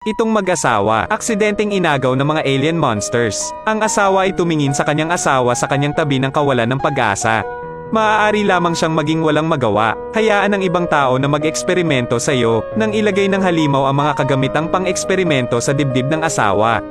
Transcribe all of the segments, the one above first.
Itong mag-asawa, aksidenteng inagaw ng mga alien monsters. Ang asawa ay tumingin sa kanyang asawa sa kanyang tabi ng kawalan ng pag-asa. Maaari lamang siyang maging walang magawa. Hayaan ng ibang tao na mag-eksperimento sa iyo, nang ilagay ng halimaw ang mga kagamitang pang-eksperimento sa dibdib ng asawa.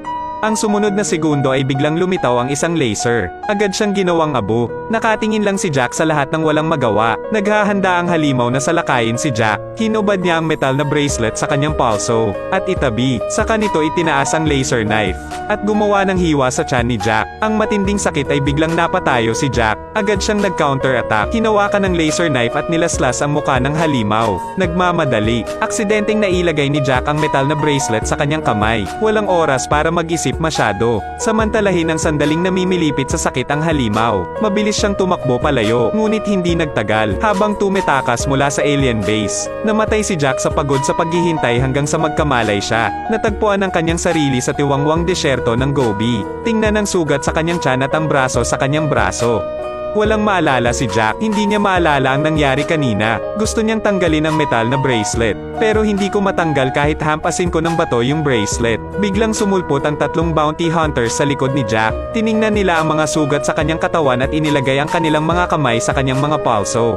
Ang sumunod na segundo ay biglang lumitaw ang isang laser. Agad siyang ginawang abo. Nakatingin lang si Jack sa lahat ng walang magawa. Naghahanda ang halimaw na salakayin si Jack. Hinubad niya ang metal na bracelet sa kanyang palso. At itabi. Saka nito itinaas ang laser knife. At gumawa ng hiwa sa tiyan ni Jack. Ang matinding sakit ay biglang napatayo si Jack. Agad siyang nag-counter-attack. Hinawakan ng laser knife at nilaslas ang muka ng halimaw. Nagmamadali. Aksidenteng nailagay ni Jack ang metal na bracelet sa kanyang kamay. Walang oras para mag-isip masyado. Samantalahin ang sandaling namimilipit sa sakit ang halimaw. Mabilis siyang tumakbo palayo, ngunit hindi nagtagal, habang tumetakas mula sa alien base. Namatay si Jack sa pagod sa paghihintay hanggang sa magkamalay siya. Natagpuan ang kanyang sarili sa tiwangwang desyerto ng Gobi. Tingnan ang sugat sa kanyang tiyan at ang braso sa kanyang braso. Walang maalala si Jack, hindi niya maalala ang nangyari kanina. Gusto niyang tanggalin ang metal na bracelet. Pero hindi ko matanggal kahit hampasin ko ng bato yung bracelet. Biglang sumulpot ang tatlong bounty hunters sa likod ni Jack. Tiningnan nila ang mga sugat sa kanyang katawan at inilagay ang kanilang mga kamay sa kanyang mga palso.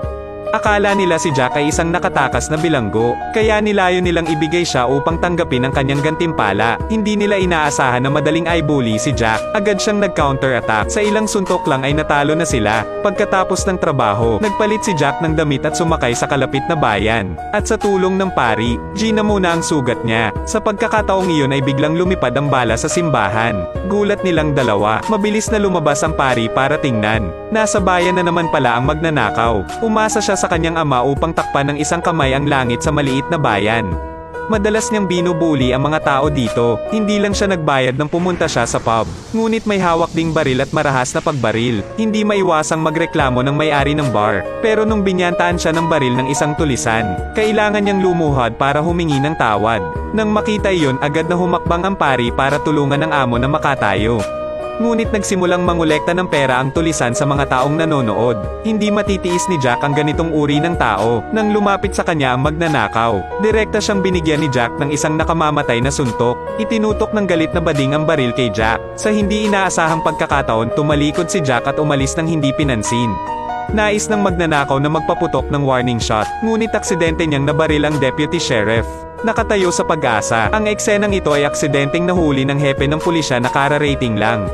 Akala nila si Jack ay isang nakatakas na bilanggo, kaya nilayo nilang ibigay siya upang tanggapin ang kanyang gantimpala. Hindi nila inaasahan na madaling i-bully si Jack. Agad siyang nag-counter-attack. Sa ilang suntok lang ay natalo na sila. Pagkatapos ng trabaho, nagpalit si Jack ng damit at sumakay sa kalapit na bayan. At sa tulong ng pari, Gina muna ang sugat niya. Sa pagkakataong iyon ay biglang lumipad ang bala sa simbahan. Gulat nilang dalawa. Mabilis na lumabas ang pari para tingnan. Nasa bayan na naman pala ang magnanakaw. Umasa siya sa kanyang ama upang takpan ng isang kamay ang langit sa maliit na bayan. Madalas niyang binubuli ang mga tao dito. Hindi lang siya nagbayad nang pumunta siya sa pub. Ngunit may hawak ding baril at marahas na pagbaril. Hindi maiwasang magreklamo ng may-ari ng bar. Pero nung binyantaan siya ng baril ng isang tulisan, kailangan niyang lumuhod para humingi ng tawad. Nang makita iyon, agad na humakbang ang pari para tulungan ang amo na makatayo. Ngunit nagsimulang mangolekta ng pera ang tulisan sa mga taong nanonood. Hindi matitiis ni Jack ang ganitong uri ng tao. Nang lumapit sa kanya ang magnanakaw, direkta siyang binigyan ni Jack ng isang nakamamatay na suntok. Itinutok ng galit na bading ang baril kay Jack. Sa hindi inaasahang pagkakataon, tumalikod si Jack at umalis ng hindi pinansin. Nais ng magnanakaw na magpaputok ng warning shot, ngunit aksidente niyang nabaril ang deputy sheriff. Nakatayo sa pag-asa. Ang eksenang ito ay aksidenteng nahuli ng hepe ng pulisya na kara-rating lang.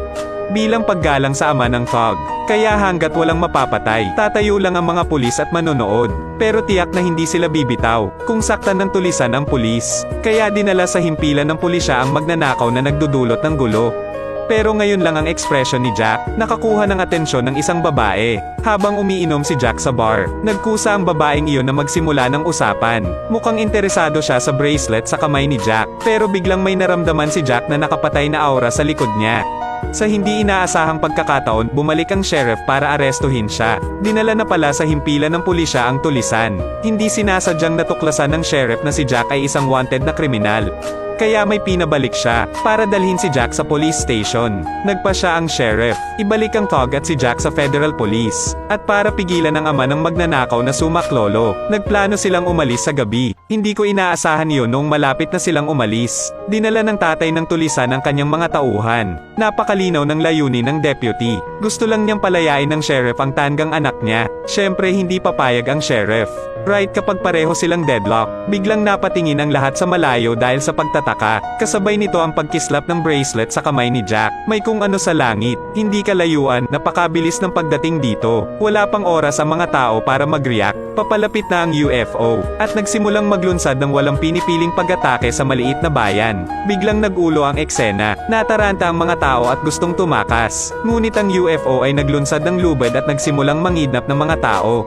Bilang paggalang sa ama ng thug. Kaya hanggat walang mapapatay, tatayo lang ang mga pulis at manonood. Pero tiyak na hindi sila bibitaw, kung saktan ng tulisan ang pulis. Kaya dinala sa himpilan ng pulisya ang magnanakaw na nagdudulot ng gulo. Pero ngayon lang ang ekspresyon ni Jack, nakakuha ng atensyon ng isang babae. Habang umiinom si Jack sa bar, nagkusa ang babaeng iyon na magsimula ng usapan. Mukhang interesado siya sa bracelet sa kamay ni Jack, pero biglang may naramdaman si Jack na nakapatay na aura sa likod niya. Sa hindi inaasahang pagkakataon, bumalik ang sheriff para arestuhin siya. Dinala na pala sa himpilan ng pulisya ang tulisan. Hindi sinasadyang natuklasan ng sheriff na si Jack ay isang wanted na kriminal. Kaya may pinabalik siya, para dalhin si Jack sa police station. Nagpa siya ang sheriff, ibalik ang thug at si Jack sa federal police. At para pigilan ang ama ng magnanakaw na sumaklolo, nagplano silang umalis sa gabi. Hindi ko inaasahan yun noong malapit na silang umalis. Dinala ng tatay ng tulisan ang kanyang mga tauhan. Napakalinaw ng layunin ng deputy. Gusto lang niyang palayain ng sheriff ang tanggang anak niya. Syempre hindi papayag ang sheriff. Right kapag pareho silang deadlock, biglang napatingin ang lahat sa malayo dahil sa pagtataka. Kasabay nito ang pagkislap ng bracelet sa kamay ni Jack. May kung ano sa langit, hindi kalayuan, napakabilis ng pagdating dito. Wala pang oras ang mga tao para mag-react. Papalapit na ang UFO, at nagsimulang maglunsad ng walang pinipiling pag-atake sa maliit na bayan. Biglang nag-ulo ang eksena, nataranta ang mga tao at gustong tumakas. Ngunit ang UFO ay naglunsad ng lubad at nagsimulang mangidnap ng mga tao.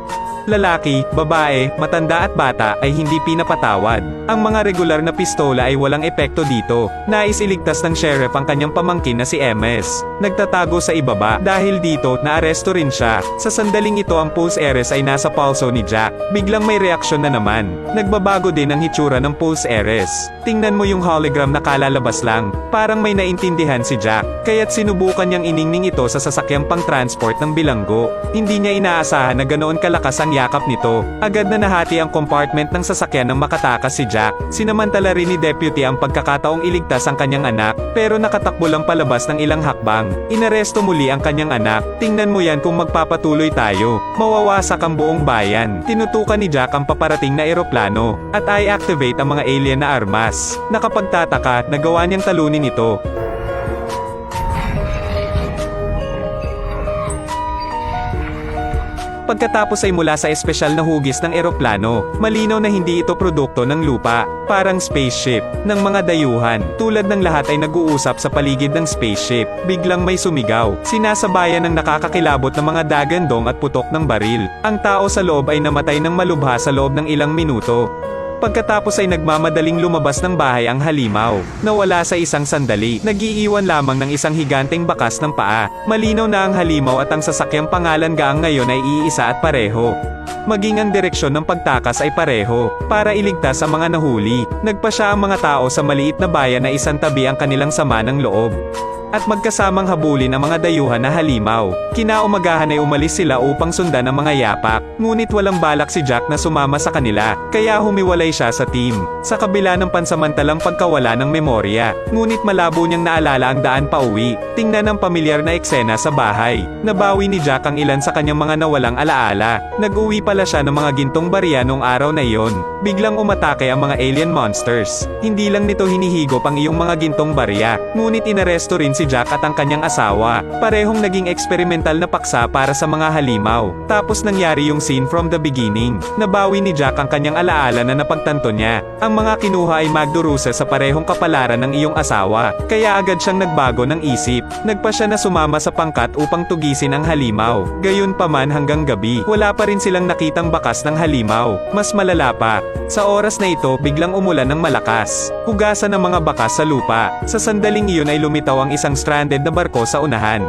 Lalaki, babae, matanda at bata ay hindi pinapatawad. Ang mga regular na pistola ay walang epekto dito. Nais iligtas ng sheriff ang kanyang pamangkin na si MS. Nagtatago sa ibaba. Dahil dito, naaresto rin siya. Sa sandaling ito ang pulse heiress ay nasa palso ni Jack. Biglang may reaksyon na naman. Nagbabago din ang hitsura ng pulse heiress. Tingnan mo yung hologram na kalalabas lang. Parang may naintindihan si Jack. Kaya't sinubukan niyang iningning ito sa sasakyang pang-transport ng bilanggo. Hindi niya inaasahan na ganoon kalakas ang yakap nito. Agad Agad na nahati ang compartment ng sasakyan nang makatakas si Jack. Sinamantala rin ni Deputy ang pagkakataong iligtas ang kanyang anak, pero nakatakbo lang palabas ng ilang hakbang. Inaresto muli ang kanyang anak. Tingnan mo yan kung magpapatuloy tayo. Mawawasak ang buong bayan. Tinutukan ni Jack ang paparating na eroplano, at i-activate ang mga alien na armas. Nakapagtataka, nagawa niyang talunin ito. Pagkatapos ay mula sa espesyal na hugis ng eroplano, malinaw na hindi ito produkto ng lupa, parang spaceship, ng mga dayuhan. Tulad ng lahat ay nag-uusap sa paligid ng spaceship, biglang may sumigaw. Sinasabayan ng nakakakilabot na mga dagandong at putok ng baril. Ang tao sa loob ay namatay ng malubha sa loob ng ilang minuto. Pagkatapos ay nagmamadaling lumabas ng bahay ang halimaw. Nawala sa isang sandali. Nag-iiwan lamang ng isang higanteng bakas ng paa. Malinaw na ang halimaw at ang sasakyang pangalan gaang ngayon ay iisa at pareho. Maging ang direksyon ng pagtakas ay pareho, para iligtas ang mga nahuli. Nagpa siya ang mga tao sa maliit na bayan na isantabi ang kanilang sama ng loob. At magkasamang habulin ang mga dayuhan na halimaw. Kinaumagahan ay umalis sila upang sundan ang mga yapak, ngunit walang balak si Jack na sumama sa kanila, kaya humiwalay siya sa team. Sa kabila ng pansamantalang pagkawala ng memorya, ngunit malabo niyang naalala ang daan pauwi. Tingnan ang pamilyar na eksena sa bahay. Nabawi ni Jack ang ilan sa kanyang mga nawalang alaala. Nag-uwi pala siya ng mga gintong barya noong araw na iyon. Biglang umatake ang mga alien monsters. Hindi lang nito hinihigop ang iyong mga gintong barya, ngunit inaresto rin si Jack at ang kanyang asawa. Parehong naging eksperimental na paksa para sa mga halimaw. Tapos nangyari yung scene from the beginning. Nabawi ni Jack ang kanyang alaala na napagtanto niya. Ang mga kinuha ay magdurusa sa parehong kapalaran ng iyong asawa. Kaya agad siyang nagbago ng isip. Nagpa siya na sumama sa pangkat upang tugisin ang halimaw. Gayunpaman hanggang gabi, wala pa rin silang nakitang bakas ng halimaw. Mas malala pa, sa oras na ito biglang umulan ng malakas. Hugasan ng mga bakas sa lupa. Sa sandaling iyon ay lumitaw ang isang stranded na barko sa unahan.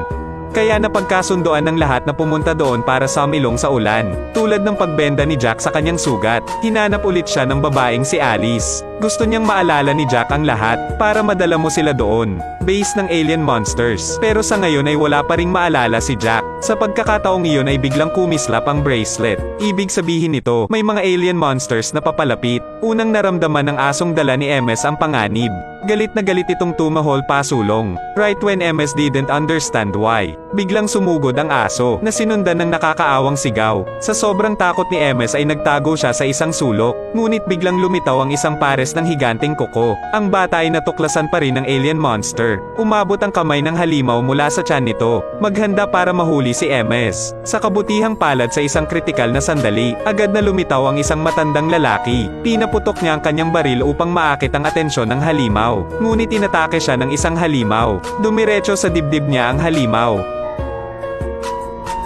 Kaya napagkasundoan ng lahat na pumunta doon para sumilong sa ulan. Tulad ng pagbenda ni Jack sa kanyang sugat, hinanap ulit siya ng babaeng si Alice. Gusto niyang maalala ni Jack ang lahat, para madala mo sila doon. Base ng alien monsters. Pero sa ngayon ay wala pa ring maalala si Jack. Sa pagkakataong iyon ay biglang kumislap ang bracelet. Ibig sabihin nito, may mga alien monsters na papalapit. Unang naramdaman ng asong dala ni MS ang panganib. Galit na galit itong tumahol pasulong. Right when MS didn't understand why. Biglang sumugod ang aso, na sinundan ng nakakaawang sigaw. Sa sobrang takot ni MS ay nagtago siya sa isang sulok. Ngunit biglang lumitaw ang isang pares ng higanting kuko. Ang bata ay natuklasan pa rin ng alien monster. Umabot ang kamay ng halimaw mula sa tiyan nito. Maghanda para mahuli si MS. Sa kabutihang palad sa isang kritikal na sandali, agad na lumitaw ang isang matandang lalaki. Pinaputok niya ang kanyang baril upang maakit ang atensyon ng halimaw. Ngunit inatake siya ng isang halimaw. Dumiretso sa dibdib niya ang halimaw.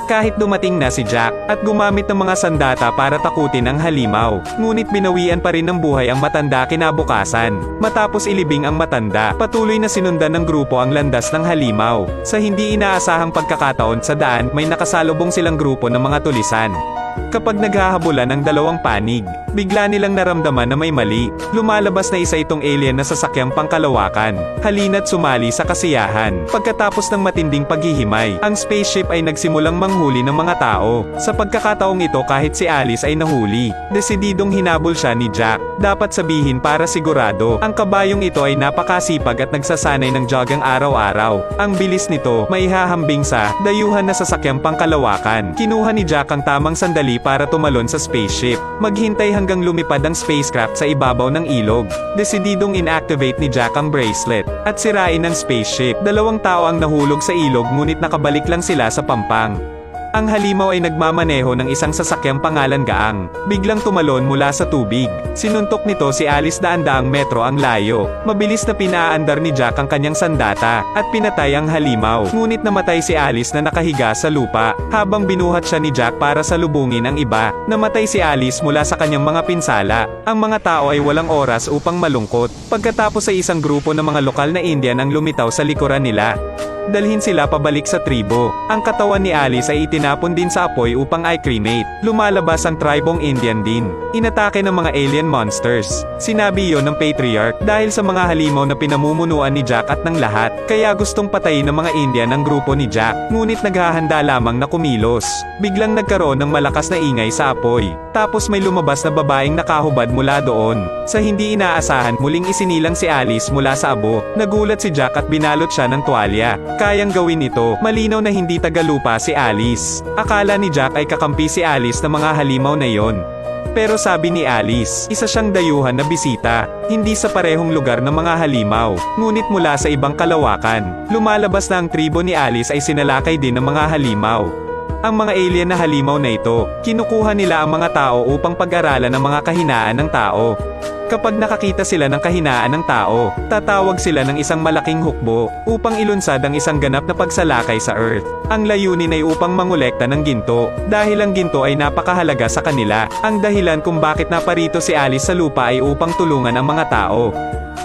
Kahit dumating na si Jack, at gumamit ng mga sandata para takutin ang halimaw, ngunit binawian pa rin ng buhay ang matanda kinabukasan. Matapos ilibing ang matanda, patuloy na sinundan ng grupo ang landas ng halimaw. Sa hindi inaasahang pagkakataon sa daan, may nakasalubong silang grupo ng mga tulisan. Kapag naghahabulan ng dalawang panig, bigla nilang naramdaman na may mali. Lumalabas na isa itong alien na sasakyang pangkalawakan. Halina't sumali sa kasiyahan. Pagkatapos ng matinding paghihimay, ang spaceship ay nagsimulang manghuli ng mga tao. Sa pagkakataong ito kahit si Alice ay nahuli, desididong hinabol siya ni Jack. Dapat sabihin para sigurado, ang kabayong ito ay napakasipag at nagsasanay ng jogging araw-araw. Ang bilis nito, maihahambing sa dayuhan na sasakyang pangkalawakan. Kinuha ni Jack ang tamang sandali para tumalon sa spaceship. Maghintay hanggang lumipad ang spacecraft sa ibabaw ng ilog. Desididong inactivate ni Jack ang bracelet at sirain ang spaceship. Dalawang tao ang nahulog sa ilog ngunit nakabalik lang sila sa pampang. Ang halimaw ay nagmamaneho ng isang sasakyang pangalan Gaang. Biglang tumalon mula sa tubig. Sinuntok nito si Alice daan-daang metro ang layo. Mabilis na pinaandar ni Jack ang kanyang sandata, at pinatay ang halimaw. Ngunit namatay si Alice na nakahiga sa lupa, habang binuhat siya ni Jack para salubungin ang iba. Namatay si Alice mula sa kanyang mga pinsala. Ang mga tao ay walang oras upang malungkot. Pagkatapos ay isang grupo ng mga lokal na Indian ang lumitaw sa likuran nila. dalhin sila pabalik sa tribo. Ang katawan ni Alice ay itinapon din sa apoy upang i-cremate. Lumalabas ang tribong Indian din. Inatake ng mga alien monsters. Sinabi iyon ng Patriarch dahil sa mga halimaw na pinamumunuan ni Jack at ng lahat. Kaya gustong patayin ng mga Indian ang grupo ni Jack. Ngunit naghahanda lamang na kumilos. Biglang nagkaroon ng malakas na ingay sa apoy. Tapos may lumabas na babaeng nakahubad mula doon. Sa hindi inaasahan, muling isinilang si Alice mula sa abo. Nagulat si Jack at binalot siya ng tuwalya. Kayang gawin ito. Malinaw na hindi tagalupa si Alice. Akala ni Jack ay kakampi si Alice ng mga halimaw na yon. Pero sabi ni Alice, isa siyang dayuhan na bisita, hindi sa parehong lugar ng mga halimaw, ngunit mula sa ibang kalawakan. Lumalabas na ang tribo ni Alice ay sinalakay din ng mga halimaw. Ang mga alien na halimaw na ito, kinukuha nila ang mga tao upang pag-aralan ang mga kahinaan ng tao. Kapag nakakita sila ng kahinaan ng tao, tatawag sila ng isang malaking hukbo, upang ilunsad ang isang ganap na pagsalakay sa Earth. Ang layunin ay upang mangolekta ng ginto, dahil ang ginto ay napakahalaga sa kanila. Ang dahilan kung bakit naparito si Alice sa lupa ay upang tulungan ang mga tao.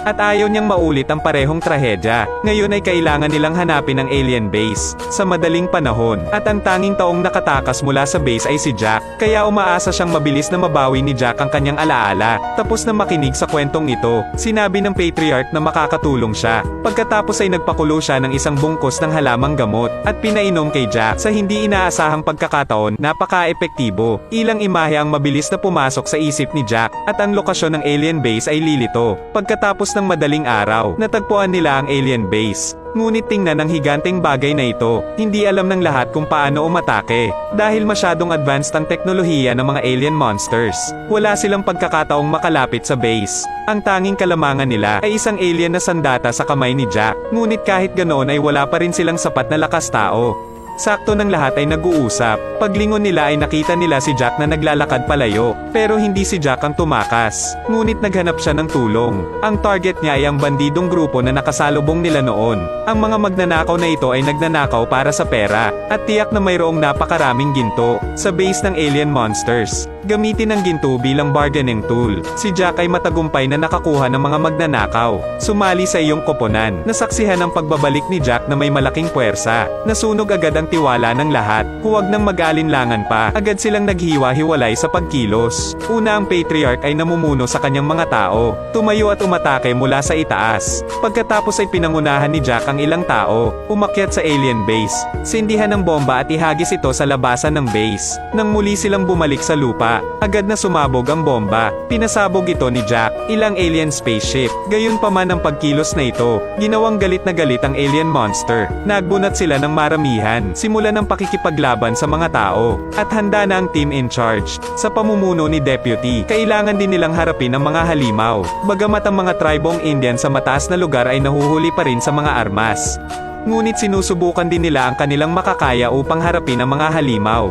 At ayaw niyang maulit ang parehong trahedya. Ngayon ay kailangan nilang hanapin ang alien base, sa madaling panahon. At ang tanging taong nakatakas mula sa base ay si Jack, kaya umaasa siyang mabilis na mabawi ni Jack ang kanyang alaala. Tapos na makinig sa kwentong ito, sinabi ng Patriarch na makakatulong siya. Pagkatapos ay nagpakulo siya ng isang bungkos ng halamang gamot, at pinainom kay Jack. Sa hindi inaasahang pagkakataon, napaka-epektibo. Ilang imahe ang mabilis na pumasok sa isip ni Jack, at ang lokasyon ng alien base ay lilito. Pagkatapos ng madaling araw, natagpuan nila ang alien base. Ngunit tingnan ang higanteng bagay na ito, hindi alam ng lahat kung paano umatake. Dahil masyadong advanced ang teknolohiya ng mga alien monsters, wala silang pagkakataong makalapit sa base. Ang tanging kalamangan nila ay isang alien na sandata sa kamay ni Jack. Ngunit kahit ganoon ay wala pa rin silang sapat na lakas tao. Sakto ng lahat ay nag-uusap. Paglingon nila ay nakita nila si Jack na naglalakad palayo. Pero hindi si Jack ang tumakas. Ngunit naghanap siya ng tulong. Ang target niya ay ang bandidong grupo na nakasalubong nila noon. Ang mga magnanakaw na ito ay nagnanakaw para sa pera. At tiyak na mayroong napakaraming ginto sa base ng alien monsters. Gamitin ang ginto bilang bargaining tool. Si Jack ay matagumpay na nakakuha ng mga magnanakaw. Sumali sa iyong koponan. Nasaksihan ang pagbabalik ni Jack na may malaking puwersa. Nasunog agad ang tiwala ng lahat. Huwag nang mag-alinlangan pa. Agad silang naghiwa-hiwalay sa pagkilos. Una ang Patriarch ay namumuno sa kanyang mga tao. Tumayo at umatake mula sa itaas. Pagkatapos ay pinangunahan ni Jack ang ilang tao. Umakyat sa alien base. Sindihan ng bomba at ihagis ito sa labasan ng base. Nang muli silang bumalik sa lupa, agad na sumabog ang bomba. Pinasabog ito ni Jack, ilang alien spaceship. Gayunpaman ang pagkilos na ito, ginawang galit na galit ang alien monster. Nagbunat sila ng maramihan, simulan ng pakikipaglaban sa mga tao. At handa na ang team in charge. Sa pamumuno ni Deputy, kailangan din nilang harapin ang mga halimaw. Bagamat ang mga tribong Indian sa mataas na lugar ay nahuhuli pa rin sa mga armas. Ngunit sinusubukan din nila ang kanilang makakaya upang harapin ang mga halimaw.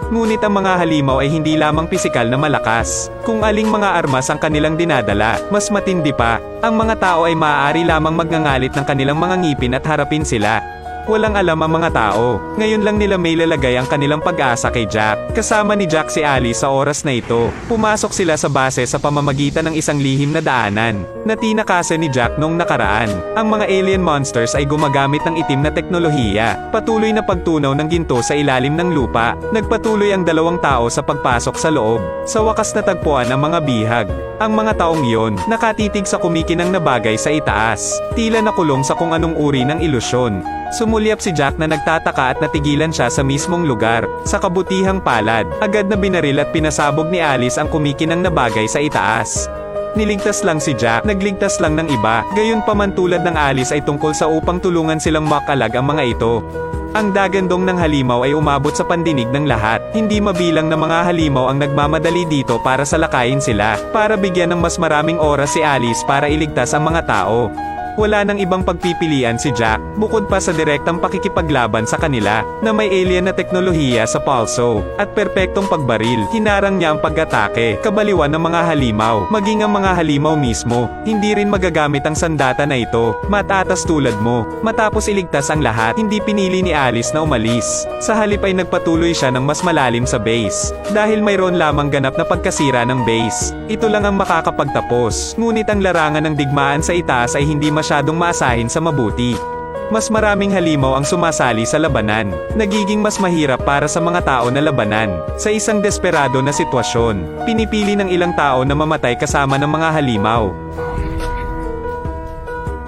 Ngunit ang mga halimaw ay hindi lamang pisikal na malakas. Kung aling mga armas ang kanilang dinadala, mas matindi pa. Ang mga tao ay maaari lamang magngangalit ng kanilang mga ngipin at harapin sila. Walang alam ang mga tao. Ngayon lang nila may lalagay ang kanilang pag-asa kay Jack. Kasama ni Jack si Alice sa oras na ito. Pumasok sila sa base sa pamamagitan ng isang lihim na daanan na tinakasan ni Jack noong nakaraan. Ang mga alien monsters ay gumagamit ng itim na teknolohiya. Patuloy na pagtunaw ng ginto sa ilalim ng lupa. Nagpatuloy ang dalawang tao sa pagpasok sa loob. Sa wakas natagpuan ang mga bihag. Ang mga taong iyon, nakatitig sa kumikinang na bagay sa itaas. Tila nakulong sa kung anong uri ng ilusyon. Sumulyap si Jack na nagtataka at natigilan siya sa mismong lugar. Sa kabutihang palad, agad na binaril at pinasabog ni Alice ang kumikinang na bagay sa itaas. Niligtas lang si Jack, nagligtas lang ng iba. Gayunpaman tulad ng Alice ay tungkol sa upang tulungan silang makalag ang mga ito. Ang dagandong ng halimaw ay umabot sa pandinig ng lahat. Hindi mabilang na mga halimaw ang nagmamadali dito para salakayin sila, para bigyan ng mas maraming oras si Alice para iligtas ang mga tao. Wala nang ibang pagpipilian si Jack, bukod pa sa direktang pakikipaglaban sa kanila, na may alien na teknolohiya sa pulso, at perpektong pagbaril. Hinarang niya ang pag-atake, kabaliwan ng mga halimaw, maging ang mga halimaw mismo. Hindi rin magagamit ang sandata na ito, matatas tulad mo. Matapos iligtas ang lahat, hindi pinili ni Alice na umalis. Sa halip ay nagpatuloy siya ng mas malalim sa base. Dahil mayroon lamang ganap na pagkasira ng base, ito lang ang makakapagtapos. Ngunit ang larangan ng digmaan sa itaas ay hindi masyadong maasahin sa mabuti. Mas maraming halimaw ang sumasali sa labanan. Nagiging mas mahirap para sa mga tao na labanan. Sa isang desperado na sitwasyon, pinipili ng ilang tao na mamatay kasama ng mga halimaw.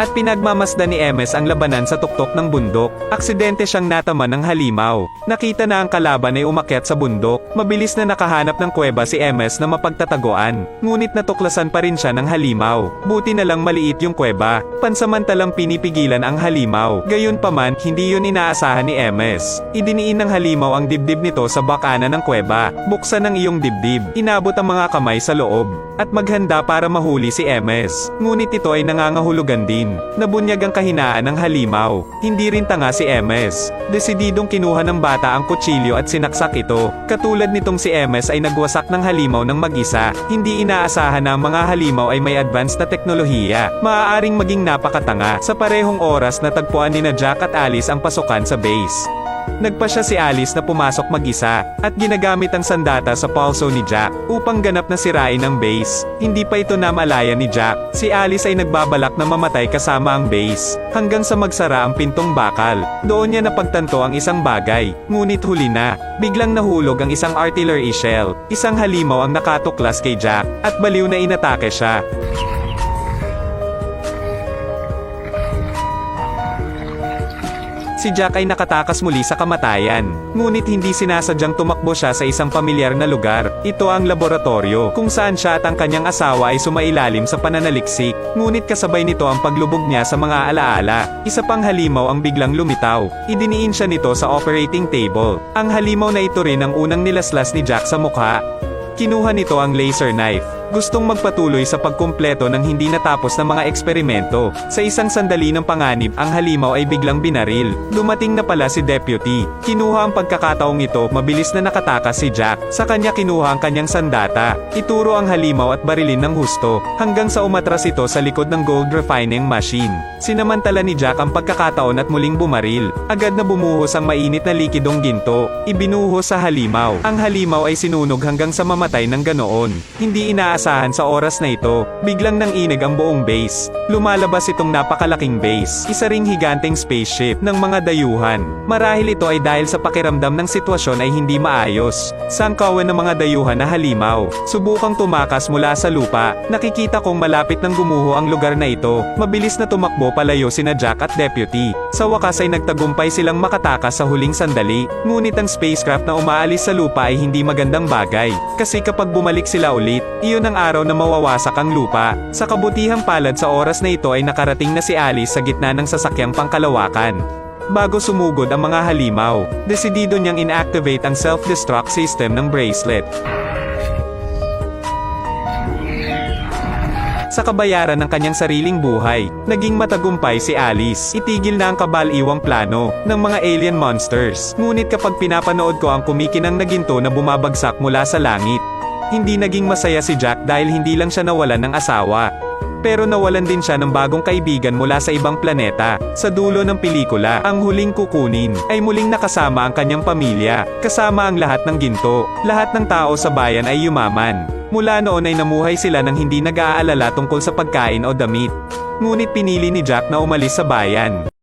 At pinagmamasdan ni Emes ang labanan sa tuktok ng bundok. Aksidente siyang nataman ng halimaw. Nakita na ang kalaban ay umakyat sa bundok. Mabilis na nakahanap ng kuweba si Emes na mapagtataguan. Ngunit natuklasan pa rin siya ng halimaw. Buti na lang maliit yung kuweba. Pansamantalang pinipigilan ang halimaw. Gayunpaman, hindi yun inaasahan ni Emes. Idiniin ng halimaw ang dibdib nito sa bakana ng kuweba. Buksan ang iyong dibdib. Inabot ang mga kamay sa loob. At maghanda para mahuli si Emes. Ngunit ito ay nangangahulugan din. Nabunyag ang kahinaan ng halimaw. Hindi rin tanga si Emes. Desididong kinuha ng bata ang kutsilyo at sinaksak ito. Katulad nitong si Emes ay nagwasak ng halimaw ng mag-isa. Hindi inaasahan na ang mga halimaw ay may advanced na teknolohiya. Maaaring maging napakatanga. Sa parehong oras natagpuan ni na Jack at Alice ang pasukan sa base. Nagpasya si Alice na pumasok mag-isa, at ginagamit ang sandata sa pulso ni Jack, upang ganap na sirain ang base. Hindi pa ito namalayan ni Jack. Si Alice ay nagbabalak na mamatay kasama ang base, hanggang sa magsara ang pintong bakal. Doon niya napagtanto ang isang bagay, ngunit huli na. Biglang nahulog ang isang artillery shell. Isang halimaw ang nakatuklas kay Jack, at baliw na inatake siya. Si Jack ay nakatakas muli sa kamatayan. Ngunit hindi sinasadyang tumakbo siya sa isang pamilyar na lugar. Ito ang laboratorio, kung saan siya at ang kanyang asawa ay sumailalim sa pananaliksik. Ngunit kasabay nito ang paglubog niya sa mga alaala. Isa pang halimaw ang biglang lumitaw. Idiniin siya nito sa operating table. Ang halimaw na ito rin ang unang nilaslas ni Jack sa mukha. Kinuha nito ang laser knife. Gustong magpatuloy sa pagkumpleto ng hindi natapos na mga eksperimento. Sa isang sandali ng panganib, ang halimaw ay biglang binaril. Dumating na pala si Deputy. Kinuha ang pagkakataong ito, mabilis na nakatakas si Jack. Sa kanya kinuha ang kanyang sandata. Ituro ang halimaw at barilin ng husto, hanggang sa umatras ito sa likod ng gold refining machine. Sinamantala ni Jack ang pagkakataon at muling bumaril. Agad na bumuhos ang mainit na likidong ginto. Ibinuhos sa halimaw. Ang halimaw ay sinunog hanggang sa mamatay ng ganoon. Hindi inaasahan sa oras na ito, biglang nanginig ang buong base. Lumalabas itong napakalaking base, isa ring higanteng spaceship ng mga dayuhan. Marahil ito ay dahil sa pakiramdam ng sitwasyon ay hindi maayos. Sangkawan ng mga dayuhan na halimaw. Subukang tumakas mula sa lupa. Nakikita kong malapit nang gumuho ang lugar na ito. Mabilis na tumakbo palayo sina Jack at Deputy. Sa wakas ay nagtagumpay silang makatakas sa huling sandali. Ngunit ang spacecraft na umaalis sa lupa ay hindi magandang bagay. Kasi kapag bumalik sila ulit, iyon ang araw na mawawasak ang lupa. Sa kabutihang palad sa oras na ito ay nakarating na si Alice sa gitna ng sasakyang pangkalawakan. Bago sumugod ang mga halimaw, desidido niyang inactivate ang self-destruct system ng bracelet. Sa kabayaran ng kanyang sariling buhay, naging matagumpay si Alice. Itigil na ang kabal-iwang plano ng mga alien monsters. Ngunit kapag pinapanood ko ang kumikinang na ginto na bumabagsak mula sa langit, hindi naging masaya si Jack dahil hindi lang siya nawalan ng asawa. Pero nawalan din siya ng bagong kaibigan mula sa ibang planeta. Sa dulo ng pelikula, ang huling kukunin ay muling nakasama ang kanyang pamilya, kasama ang lahat ng ginto. Lahat ng tao sa bayan ay yumaman. Mula noon ay namuhay sila ng hindi nag-aalala tungkol sa pagkain o damit. Ngunit pinili ni Jack na umalis sa bayan.